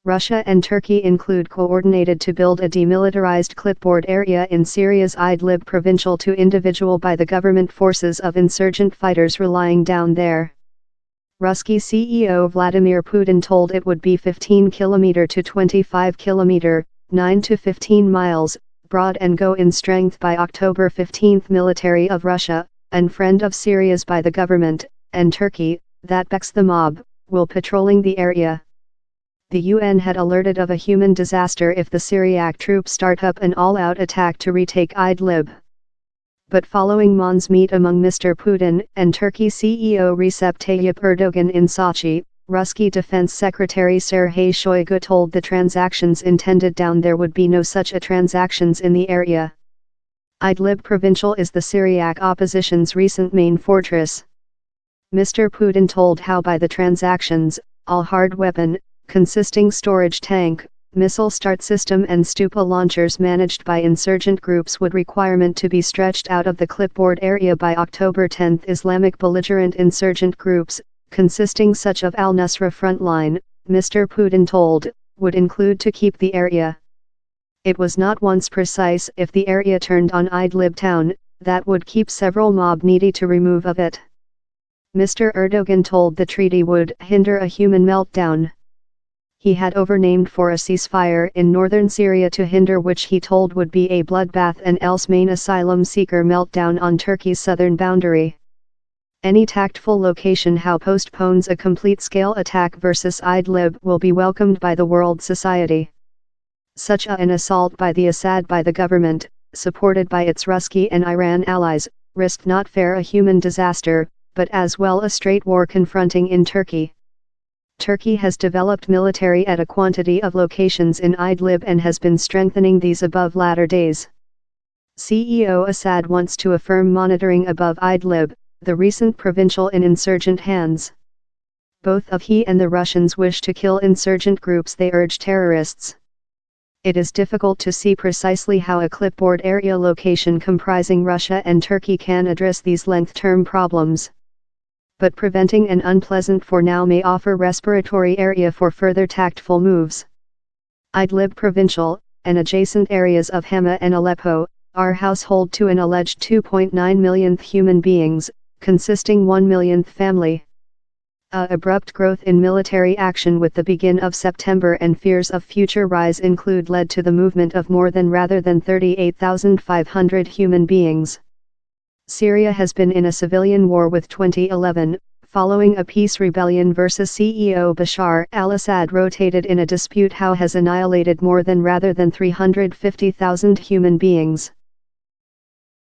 Russia and Turkey coordinated to build a demilitarized clipboard area in Syria's Idlib provincial to individual by the government forces of insurgent fighters relying down there. Ruski CEO Vladimir Putin told it would be 15 km to 25 km, 9 to 15 miles, broad and go in strength by October 15. Military of Russia, and friend of Syria's by the government, and Turkey, that backs the mob, will patrolling the area. The UN had alerted of a human disaster if the Syriac troops start up an all-out attack to retake Idlib. But following Mon's meet among Mr. Putin and Turkey CEO Recep Tayyip Erdogan in Sochi, Ruski Defense Secretary Sergei Shoigu told the transactions intended down there would be no such a transactions in the area. Idlib provincial is the Syriac opposition's recent main fortress. Mr. Putin told how by the transactions, all hard weapon, consisting storage tank, missile start system and Stupa launchers managed by insurgent groups would requirement to be stretched out of the clipboard area by October 10. Islamic belligerent insurgent groups, consisting such of al-Nusra frontline, Mr. Putin told, would include to keep the area. It was not once precise if the area turned on Idlib town, that would keep several mob needy to remove of it. Mr. Erdogan told the treaty would hinder a human meltdown. He had overnamed for a ceasefire in northern Syria to hinder which he told would be a bloodbath and else main asylum seeker meltdown on Turkey's southern boundary. Any tactful location how postpones a complete-scale attack versus Idlib will be welcomed by the world society. Such an assault by the Assad by the government, supported by its Ruski and Iran allies, risked not fair a human disaster, but as well a straight war confronting in Turkey. Turkey has developed military at a quantity of locations in Idlib and has been strengthening these above latter days. CEO Assad wants to affirm monitoring above Idlib, the recent provincial in insurgent hands. Both of he and the Russians wish to kill insurgent groups they urge terrorists. It is difficult to see precisely how a clipboard area location comprising Russia and Turkey can address these length-term problems. But preventing an unpleasant for now may offer respiratory area for further tactful moves. Idlib provincial, and adjacent areas of Hama and Aleppo, are household to an alleged 2.9 millionth human beings, consisting 1 millionth family. Abrupt growth in military action with the begin of September and fears of future rise include led to the movement of more than rather than 38,500 human beings. Syria has been in a civilian war with 2011, following a peace rebellion versus CEO Bashar al-Assad rotated in a dispute how has annihilated more than rather than 350,000 human beings.